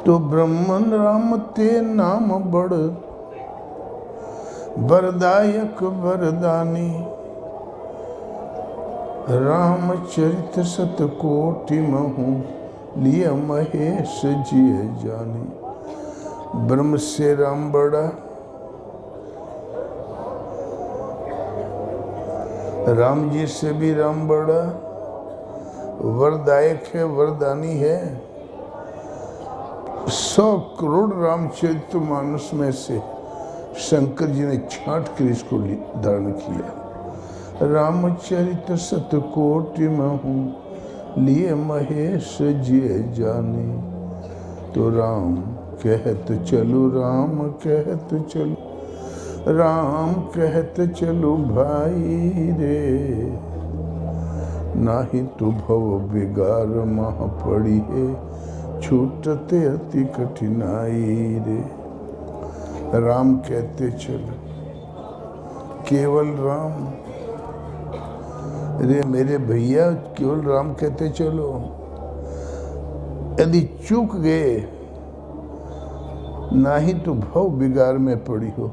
तो ब्रह्मन राम ते नाम बड़ वरदायक वरदानी। रामचरित सतकोटि महु लिय महेश जिय जानी। ब्रह्म से राम बड़ा, राम जी से भी राम बड़ा, वरदायक है, वरदानी है। 100 करोड़ रामचरित मानस में से शंकर जी ने छांट कर इसको धारण किया। रामचरित सतकोटि महु लिए महेश जिय जानी। तो राम कहत चलो, राम कहत चलो, राम कहत चलो भाई रे। नाही तो भव बिगार मह पड़ी है, छूटते अति कठिनाई रे। राम कहते चलो, केवल राम रे मेरे भैया, केवल राम कहते चलो। यदि चूक गए नाही तो भव बिगार में पड़ी हो,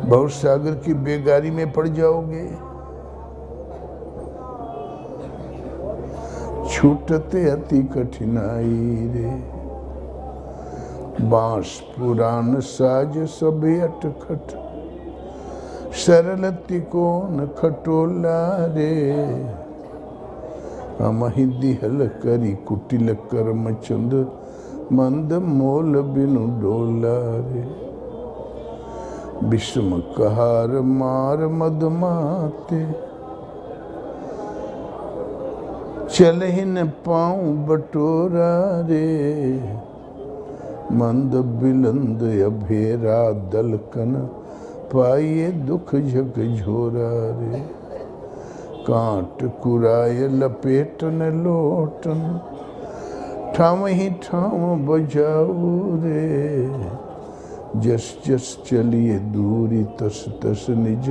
भव सागर की बेगारी में पड़ जाओगे। छूटते अति कठिनाई रे। बांस पुराण साज सब अटखट, सरल तिकोन खटोला रे। हमहि दिहल करी कुटिल कर्म चंद, मंद मोल बिनु डोला रे। विषम कहार मार मद माते, चलहि न पाऊं बटोरा रे। मंद बिलंद अभेरा दलकन, पाइए दुख झक झोरा रे। कांट कुराय लपेटन लोटन, ठाम ही ठाम बजाऊ रे। जस जस चलिए दूरी तस तस निज,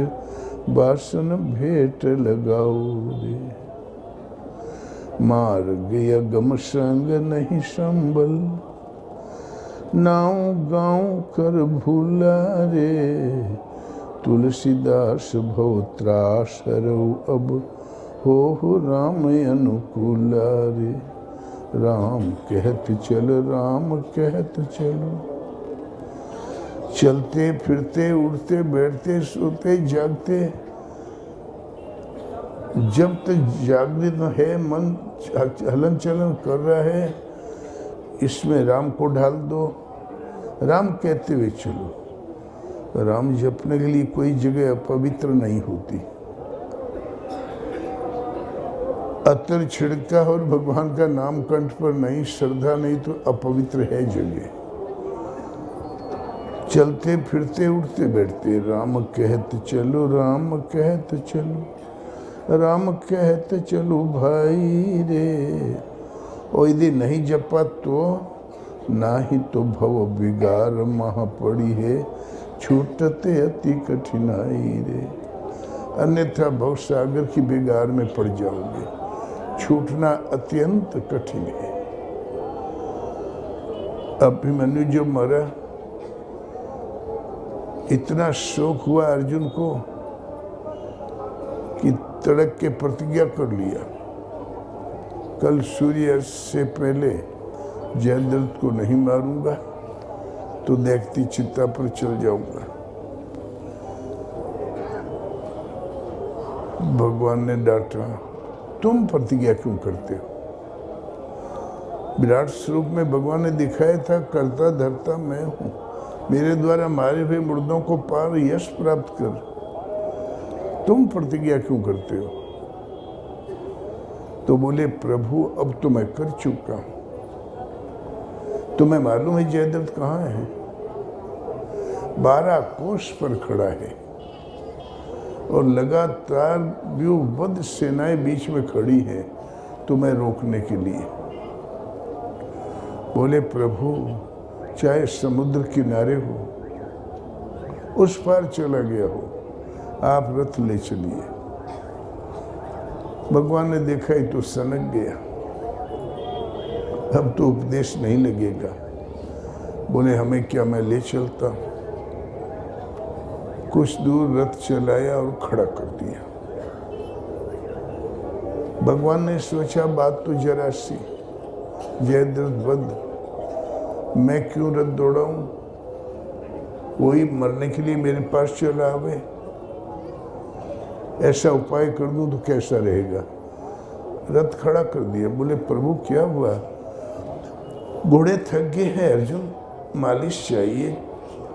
बासन भेंट लगाऊ रे। मार गया गम संग नहीं संबल, नाऊ गाँव कर भूला रे। तुलसीदास भव त्रास हरऊ अब, हो राम अनुकूला रे। राम कहत चल, राम कहत चलो। चलते फिरते उठते बैठते सोते जागते, जब तक जागृत है मन हलन चलन कर रहा है, इसमें राम को ढाल दो। राम कहते हुए चलो। राम जपने के लिए कोई जगह अपवित्र नहीं होती। अतर छिड़का और भगवान का नाम कंठ पर नहीं, श्रद्धा नहीं तो अपवित्र है जगह। चलते फिरते उठते बैठते राम कहते चलो, राम कहते चलो, राम कहते चलो भाई रे। और यदि नहीं जपा तो ना ही तो भव बिगार महा पड़ी है, छूटते अति कठिनाई रे। अन्यथा भव सागर की बिगार में पड़ जाओगे, छूटना अत्यंत कठिन है। अभिमन्यु जो मरा, इतना शोक हुआ अर्जुन को कि तड़क के प्रतिज्ञा कर लिया, कल सूर्य से पहले जयद्रथ को नहीं मारूंगा तो देखती चित्ता पर चल जाऊंगा। भगवान ने डांटा, तुम प्रतिज्ञा क्यों करते हो? विराट स्वरूप में भगवान ने दिखाया था, करता धरता मैं हूं, मेरे द्वारा मारे हुए मुर्दों को पार यश प्राप्त कर, तुम प्रतिज्ञा क्यों करते हो? तो बोले, प्रभु अब तो मैं कर चुका हूं, तुम्हें मालूम है जयद्रथ कहाँ है? 12 कोस पर खड़ा है और लगातार व्यूहबद्ध सेनाएं बीच में खड़ी है तुम्हें रोकने के लिए। बोले, प्रभु चाहे समुद्र किनारे हो, उस पार चला गया हो, आप रथ ले चलिए। भगवान ने देखा ही तो सनक गया अब तो उपदेश नहीं लगेगा। बोले हमें क्या, मैं ले चलता। कुछ दूर रथ चलाया और खड़ा कर दिया। भगवान ने सोचा बात तो जरा सी, जयद्रथ वध, मैं क्यों रथ दौड़ाऊं, वही मरने के लिए मेरे पास चला आवे, ऐसा उपाय कर दूं तो कैसा रहेगा। रथ खड़ा कर दिया। बोले प्रभु क्या हुआ, घोड़े थक गए हैं अर्जुन, मालिश चाहिए,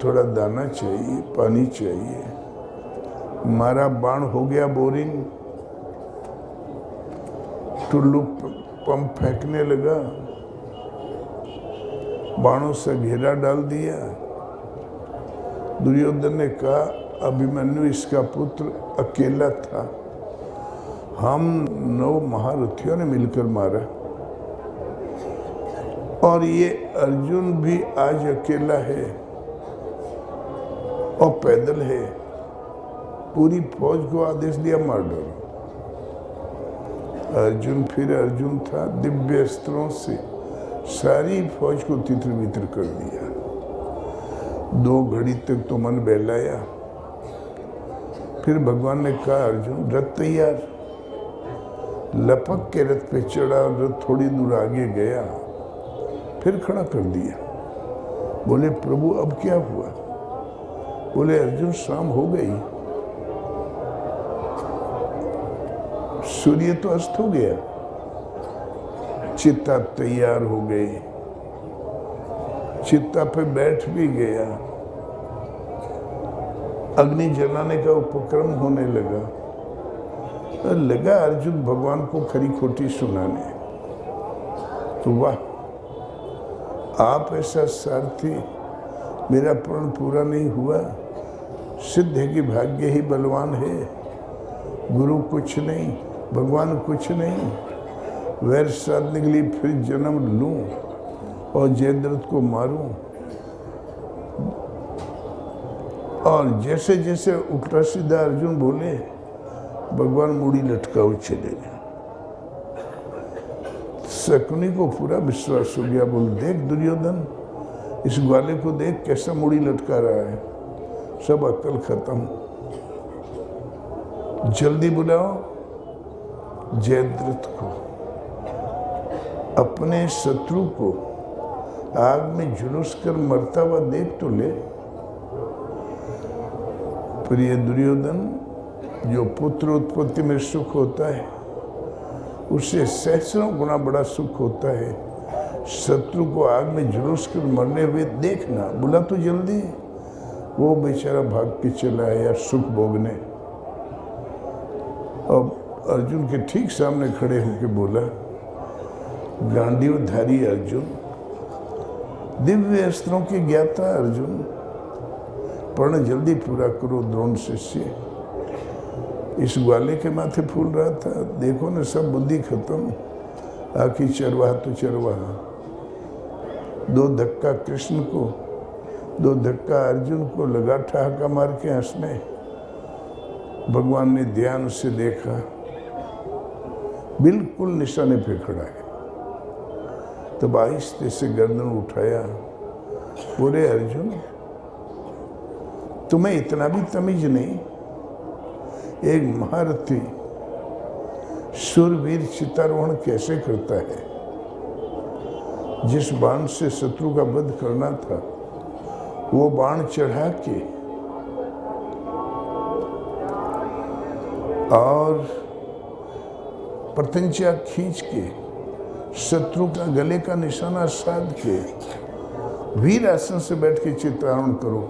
थोड़ा दाना चाहिए, पानी चाहिए। मारा बाण हो गया बोरिंग, टुल्लू पंप फेंकने लगा, बाणों से घेरा डाल दिया। दुर्योधन ने कहा अभिमन्यु इसका पुत्र अकेला था, हम 9 महारथियों ने मिलकर मारा, और ये अर्जुन भी आज अकेला है और पैदल है। पूरी फौज को आदेश दिया मार डालो। अर्जुन फिर अर्जुन था, दिव्य अस्त्रों से सारी फौज को तितर बितर कर दिया। 2 घड़ी तक तो मन बहलाया। फिर भगवान ने कहा अर्जुन रथ तैयार। लपक के रथ पे चढ़ा, रथ थोड़ी दूर आगे गया, फिर खड़ा कर दिया। बोले प्रभु अब क्या हुआ। बोले अर्जुन शाम हो गई, सूर्य तो अस्त हो गया, चित्ता तैयार हो गई, चित्ता पे बैठ भी गया, अग्नि जलाने का उपक्रम होने लगा। लगा अर्जुन भगवान को खरी खोटी सुनाने। तो वाह, आप ऐसा सारथी, मेरा प्रण पूरा नहीं हुआ, सिद्ध है कि भाग्य ही बलवान है, गुरु कुछ नहीं, भगवान कुछ नहीं, वैर साधने के लिए फिर जन्म लूं और जयद्रथ को मारूं। और जैसे जैसे उल्टा सीधा अर्जुन बोले, भगवान मुड़ी लटकाओ चले गए। शकुनी को पूरा विश्वास हो गया। बोल देख दुर्योधन, इस ग्वाले को देख कैसा मुड़ी लटका रहा है, सब अक्ल खत्म, जल्दी बुलाओ जयद्रथ को। अपने शत्रु को आग में झुलस कर मरता हुआ देख तो ले। प्रिय दुर्योधन, जो पुत्र उत्पत्ति में सुख होता है उससे सहस्रों गुना बड़ा सुख होता है शत्रु को आग में झुलस कर मरने हुए देखना। बुला तो जल्दी। वो बेचारा भाग के चला आया सुख भोगने। अब अर्जुन के ठीक सामने खड़े होकर बोला, गांडीवधारी अर्जुन, दिव्य अस्त्रों के ज्ञाता अर्जुन, पर्ण जल्दी पूरा करो द्रोण शिष्य। इस ग्वाले के माथे फूल रहा था, देखो ना सब बुद्धि खत्म, आखिर चरवाहा तो चरवाहा। 2 धक्का कृष्ण को, 2 धक्का अर्जुन को लगा ठहाका मार के हंसने। भगवान ने ध्यान से देखा, बिल्कुल निशाने पे खड़ा है। तब आहिस्ते से गर्दन उठाया। बोले अर्जुन, तुम्हें इतना भी तमीज नहीं, एक महारथी शूरवीर चितारोहण कैसे करता है। जिस बाण से शत्रु का वध करना था वो बाण चढ़ा के और प्रत्यंचा खींच के शत्रु का गले का निशाना साध के वीर आसन से बैठ के चित्रारोहण करो।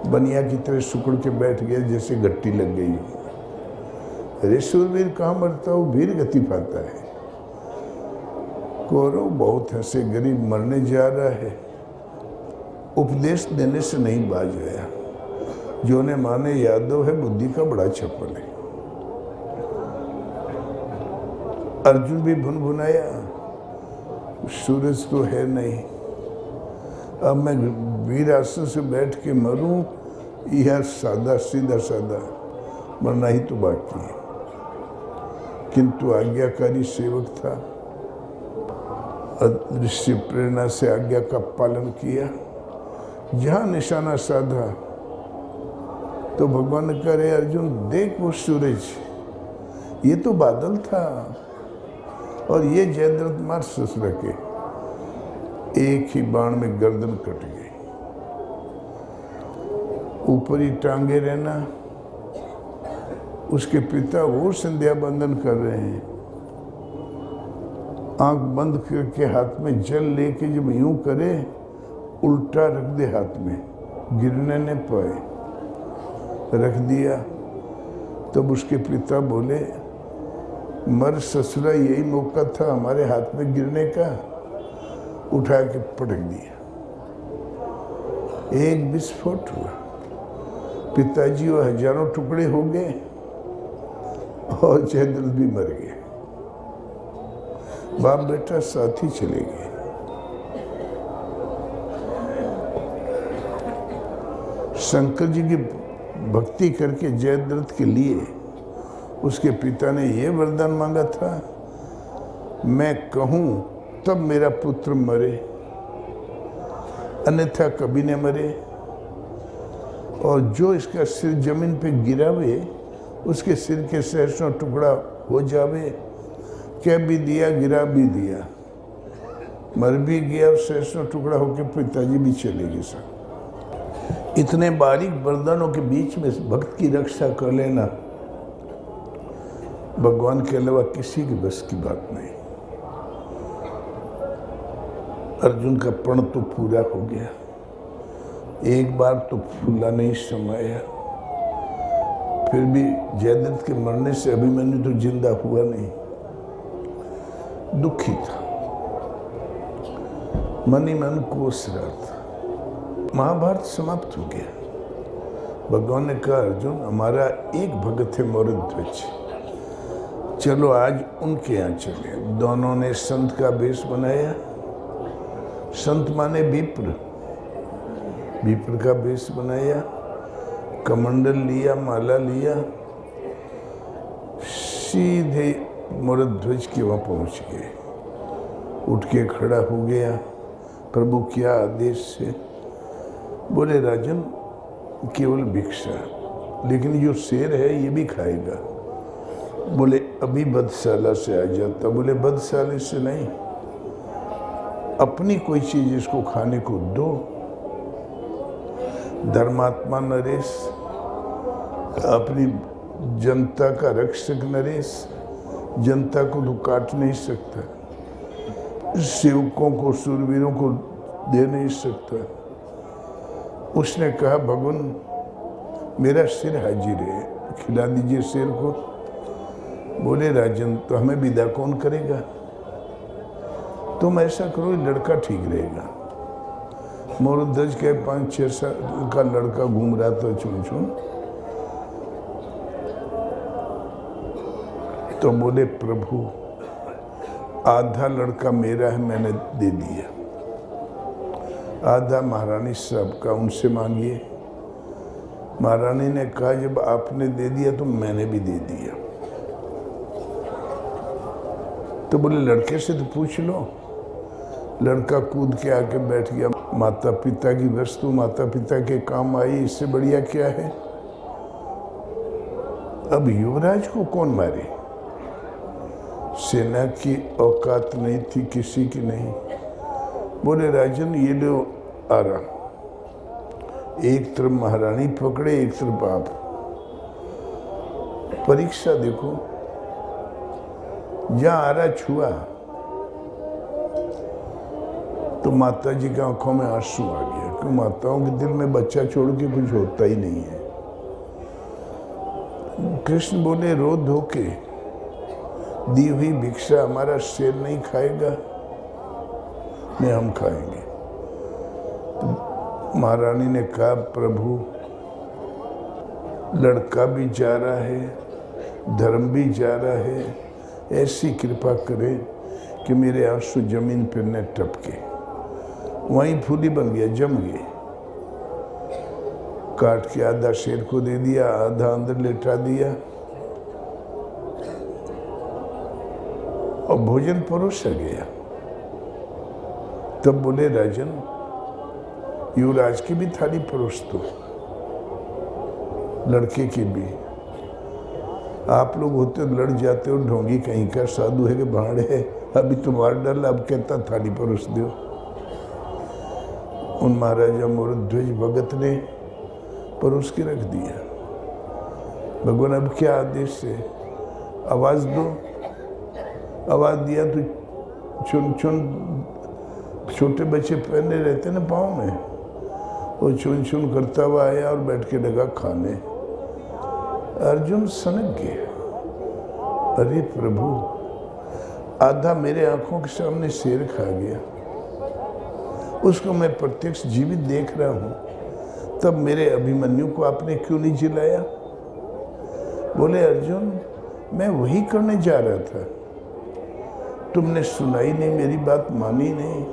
बनिया की तरह सुकड़ के बैठ गया जैसे गट्टी लग गई। अरे शूरवीर कहाँ मरता हो, वीर गति पाता है। कौरव बहुत हंसे, गरीब मरने जा रहा है, उपदेश देने से नहीं बाज आया। जो ने माने यादव है, बुद्धि का बड़ा चपल है। अर्जुन भी भुनभुनाया, सूरज तो है नहीं, अब मैं वीर आसन से बैठ के मरूं या सादा सीधा सादा, मरना ही तो बाकी है। किंतु आज्ञाकारी सेवक था। अदृश्य प्रेरणा से आज्ञा का पालन किया। जहाँ निशाना साधा तो भगवान ने कहा, अरे अर्जुन देख वो सूरज, ये तो बादल था और ये जयद्रथ मार ससुर के। एक ही बाण में गर्दन कट गई। ऊपर ही टांगे रहना। उसके पिता वो संध्या बंदन कर रहे हैं, आंख बंद करके हाथ में जल लेके जब यूं करे, उल्टा रख दे हाथ में, गिरने न पाए, रख दिया। तब उसके पिता बोले, मर ससुरा, यही मौका था हमारे हाथ में गिरने का। उठा के पटक दिया। एक विस्फोट हुआ, पिताजी वो हजारों टुकड़े हो गए और जयद्रथ भी मर गए। बाप बेटा साथ ही चले गए। शंकर जी की भक्ति करके जयद्रथ के लिए उसके पिता ने यह वरदान मांगा था, मैं कहूं तब मेरा पुत्र मरे, अन्यथा कभी न मरे। और जो इसका सिर जमीन पे गिरावे, उसके सिर के सहस्रों टुकड़ा हो जावे। कह भी दिया, गिरा भी दिया, मर भी गया और सहस्रों टुकड़ा होके पिताजी भी चले गए। सब इतने बारीक वरदानों के बीच में भक्त की रक्षा कर लेना भगवान के अलावा किसी की बस की बात नहीं। अर्जुन का प्रण तो पूरा हो गया, एक बार तो फूला नहीं समाया। फिर भी जयद्रथ के मरने से अभिमन्यु तो जिंदा हुआ नहीं, दुखी था, मन ही मन कोस रहा था। महाभारत समाप्त हो गया। भगवान ने कहा, अर्जुन हमारा एक भगत है मोरध्वज, चलो आज उनके यहाँ चले। दोनों ने संत का वेश बनाया। संत माने विप्र, विप्र का वेश बनाया, कमंडल लिया, माला लिया, सीधे मोरध्वज के वहाँ पहुँच गए। उठ के खड़ा हो गया, प्रभु क्या आदेश से? बोले राजन केवल भिक्षा, लेकिन जो शेर है ये भी खाएगा। बोले अभी बदशाला से आ जाता। बोले बदशाले से नहीं, अपनी कोई चीज इसको खाने को दो। धर्मात्मा नरेश, अपनी जनता का रक्षक नरेश, जनता को तो काट नहीं सकता, सेवकों को शूरवीरों को दे नहीं सकता। उसने कहा भगवान मेरा सिर हाजिर है, खिला दीजिए शेर को। बोले राजन तो हमें विदा कौन करेगा? तुम ऐसा करो, लड़का ठीक रहेगा। मोरध्वज के 5-6 साल का लड़का घूम रहा था चुन चुन। तो बोले प्रभु आधा लड़का मेरा है, मैंने दे दिया, आधा महारानी साहब का, उनसे मांगिए। महारानी ने कहा जब आपने दे दिया तो मैंने भी दे दिया। तो बोले लड़के से तो पूछ लो। लड़का कूद के आके बैठ गया। माता पिता की वस्तु माता पिता के काम आई, इससे बढ़िया क्या है? अब युवराज को कौन मारे? सेना की औकात नहीं थी, किसी की नहीं। बोले राजन ये लो आ रहा। एक तरफ महारानी पकड़े, एक तरफ आप। परीक्षा देखो, जहां आ रहा छुआ तो माता जी की आंखों में आंसू आ गया, क्यों माताओं के दिल में बच्चा छोड़ के कुछ होता ही नहीं है। कृष्ण बोले रो धो के दी हुई भिक्षा हमारा शेर नहीं खाएगा, नहीं हम खाएंगे। तो महारानी ने कहा प्रभु लड़का भी जा रहा है, धर्म भी जा रहा है, ऐसी कृपा करें कि मेरे आंसू जमीन पर न टपके। वहीं फूली बन गया, जम गए। काट के आधा शेर को दे दिया, आधा अंदर लेटा दिया और भोजन परोसा गया। तब बोले राजन, युवराज की भी थाली परोस दो, लड़के की भी। आप लोग होते हो लड़ जाते हो, ढोंगी कहीं का, साधु है कि भाड़ है, अभी तो मार डाला, अब कहता थाली परोस दो। उन महाराजा मोरध्वज भगत ने परोस के रख दिया। भगवान अब क्या आदेश है, आवाज दो। आवाज दिया तो चुन चुन, छोटे बच्चे पहने रहते ना पाँव में, वो चुन चुन करता हुआ आया और बैठ के लगा खाने। अर्जुन सनक गया, अरे प्रभु, आधा मेरे आंखों के सामने शेर खा गया, उसको मैं प्रत्यक्ष जीवित देख रहा हूं, तब मेरे अभिमन्यु को आपने क्यों नहीं जिलाया? बोले अर्जुन, मैं वही करने जा रहा था, तुमने सुनाई नहीं, मेरी बात मानी नहीं,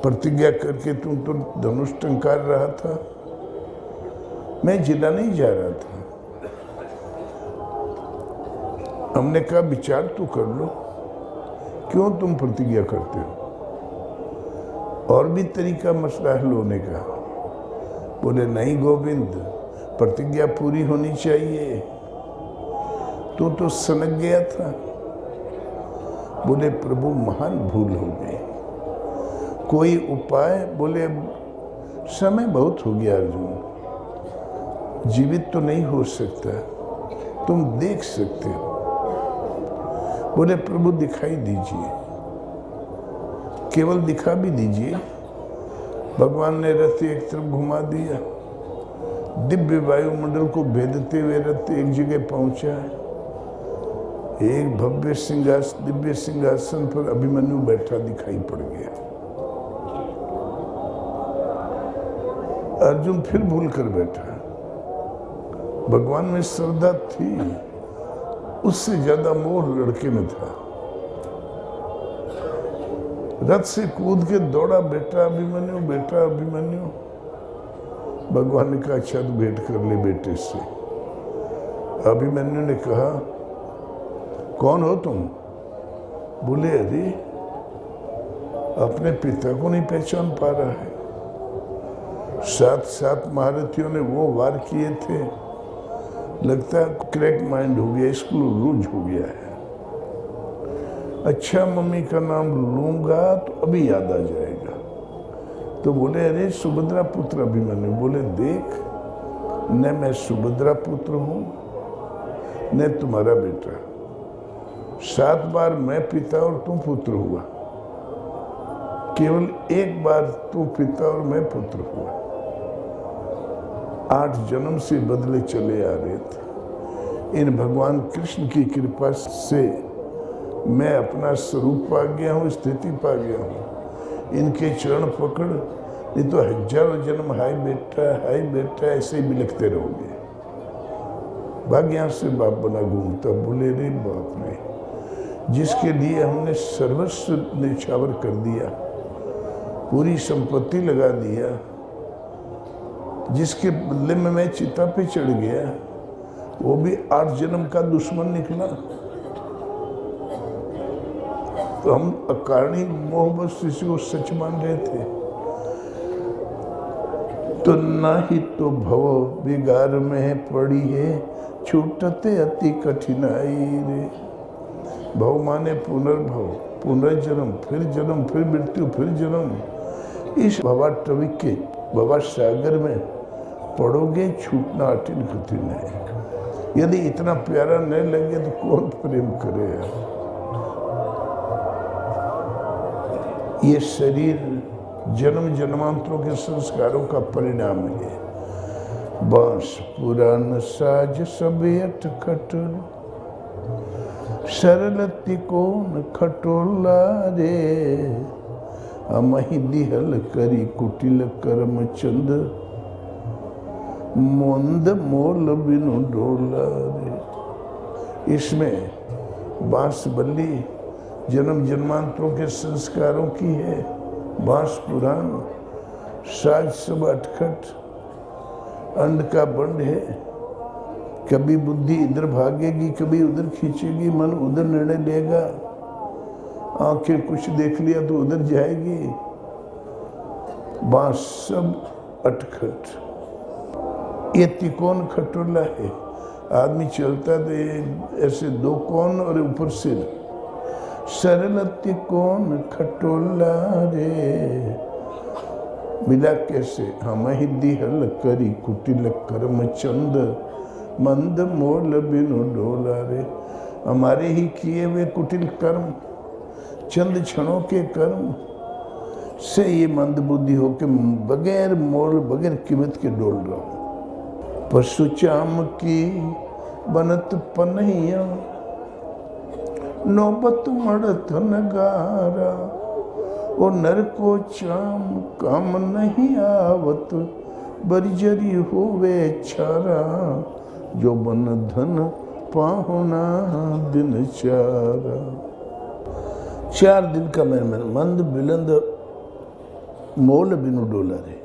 प्रतिज्ञा करके तुम तो धनुष टंकार रहा था, मैं जिला नहीं जा रहा था। हमने कहा विचार तो कर लो, क्यों तुम प्रतिज्ञा करते हो, और भी तरीका मसला हल होने का। बोले नहीं गोविंद, प्रतिज्ञा पूरी होनी चाहिए, तू तो सनक गया था। बोले प्रभु महान भूल हो गई, कोई उपाय? बोले समय बहुत हो गया अर्जुन, जीवित तो नहीं हो सकता, तुम देख सकते हो। बोले प्रभु दिखाई दीजिए, केवल दिखा भी दीजिए। भगवान ने रथ एक तरफ घुमा दिया, दिव्य वायुमंडल को भेदते हुए रथ एक जगह पहुंचा। एक भव्य सिंहासन, दिव्य सिंहासन पर अभिमन्यु बैठा दिखाई पड़ गया। अर्जुन फिर भूल कर बैठा। भगवान में श्रद्धा थी, उससे ज्यादा मोह लड़के में था। रथ से कूद के दौड़ा, बेटा अभिमन्यु, बेटा अभिमन्यु। भगवान ने कहा अच्छा तो भेंट कर ले बेटे से। अभिमन्यु ने कहा कौन हो तुम? बोले अरे अपने पिता को नहीं पहचान पा रहा है। 7 महारथियों ने वो वार किए थे, लगता है क्रैक माइंड हो गया, इसको लूज हो गया है। अच्छा मम्मी का नाम लूंगा तो अभी याद आ जाएगा। तो बोले अरे सुभद्रा पुत्र अभिमन्यु। बोले देख, न मैं सुभद्रा पुत्र हूं न तुम्हारा बेटा, 7 बार मैं पिता और तुम पुत्र हुआ, केवल एक बार तू पिता और मैं पुत्र हुआ। 8 जन्म से बदले चले आ रहे थे। इन भगवान कृष्ण की कृपा से मैं अपना स्वरूप पा गया हूँ, स्थिति पा गया हूँ। इनके चरण पकड़, नहीं तो हजारों जन्म हाय बेटा ऐसे ही बिलखते रहोगे। भाग यहाँ से बाप बना घूमता। बोले रे बाप रे, जिसके लिए हमने सर्वस्व निछावर कर दिया, पूरी संपत्ति लगा दिया, जिसके बदले में मैं चिता पे चढ़ गया, वो भी 8 जन्म का दुश्मन निकला। तो हम अकारणीय मोहब्बत इसी को सच मान रहे थे। तो ना ही तो भव बिगार में पड़ी है, छूटते अति कठिनाई रे। भव माने पुनर्भव, पुनर्जन्म, फिर मृत्यु, फिर जन्म। इस भवाटवी के भवा सागर में पड़ोगे, छूटना अटिन कठिन है। यदि इतना प्यारा नहीं लगे तो कौन प्रेम करे। ये शरीर जन्म जन्मांतरों के संस्कारों का परिणाम है। बांस पुराण साज सब अटखट, सरलति कोन खटोला रे। अमहि दिहल करी कुटिल कर्म चंद, मोंद मोल बिनु डोला रे। इसमें बांस बल्ली जन्म जन्मांतरों के संस्कारों की है। बांस पुराण, साज सब अटखट, अंड का बंड है। कभी बुद्धि इधर भागेगी, कभी उधर खींचेगी, मन उधर निर्णय लेगा। आंखें कुछ देख लिया तो उधर जाएगी। बांस सब अटखट। ये तिकोन खटोला है। आदमी चलता तो ऐसे दो कोन और ऊपर सिर। सरल तिकोन खटोला रे, मिला कैसे? हम ही दिहल करी कुटिल कर्म चंद, मंद मोल बिनु डोला रे। हमारे ही किए हुए कुटिल कर्म, चंद क्षणों के कर्म से ये मंद बुद्धि हो के बगैर मोल बगैर कीमत के डोल रहा हूँ। पशु चाम की बनत पनहिया, नौबत मड़त नगारा। ओ नर को चाम काम नहीं आवत, बरिजरी होवे छारा। जो बन धन पाहुना दिन चारा। 4 दिन का मेहमान, मंद बिलंद मोल बिनु डोला रे।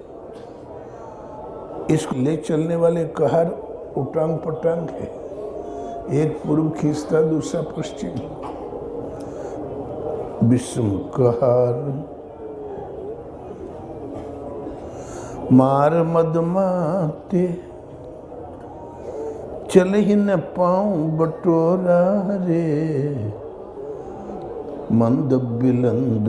इसको ले चलने वाले कहार उटांग पटांग है। एक पूर्व खींचता, दूसरा पश्चिम। विषम कहार मार मद माते, चल ही न पाऊं बटोरा रे। मंद बिलंद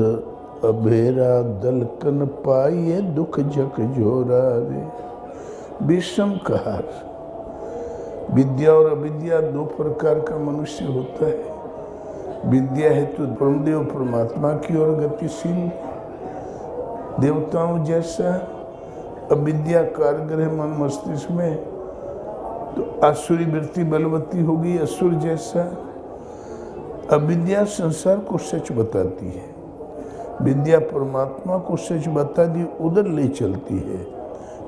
अभेरा दलकन पाइए, दुख जक जोरा रे। विषम कहार। विद्या और अविद्या 2 प्रकार का मनुष्य होता है। विद्या है तो परमदेव परमात्मा की ओर गतिशील देवताओं जैसा। अविद्या कारगर है मन मस्तिष्क में तो आसुरी वृत्ति बलवती होगी, असुर जैसा। अविद्या संसार को सच बताती है, विद्या परमात्मा को सच बता दी उधर ले चलती है।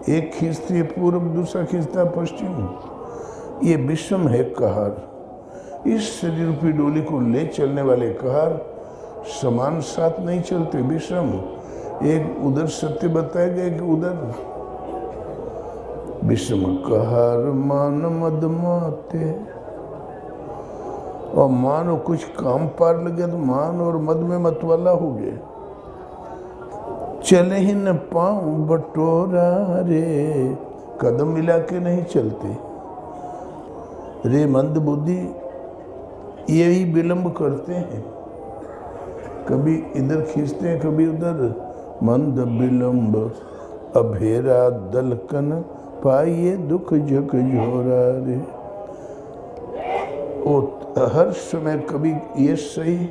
एक खींचती है पूर्व, दूसरा खींचता पश्चिम। ये विषम है कहार। इस शरीर रूपी डोली को ले चलने वाले कहार समान साथ नहीं चलते, विषम। एक उधर सत्य बताया गया कि उधर। विषम कहार मान मद माते। और मानो कुछ काम पार लगे तो मान और मद में मतवाला हो गए। चले ही न पाऊं बटोरा रे, कदम मिला के नहीं चलते रे। मंद बुद्धि यही विलंब करते हैं, कभी इधर खींचते हैं कभी उधर। मंद विलंब अभेरा दलकन पाइए, दुख जक झोरा रे। ओ हर समय कभी ये सही,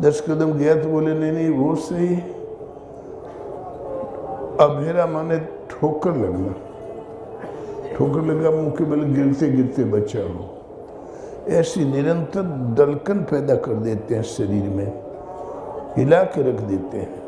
10 कदम गया तो बोले नहीं वो सही। अभेरा माने ठोकर लगना, ठोकर लगा मुंह के बल गिरते गिरते बचा हो। ऐसी निरंतर दलकन पैदा कर देते हैं शरीर में, हिला के रख देते हैं।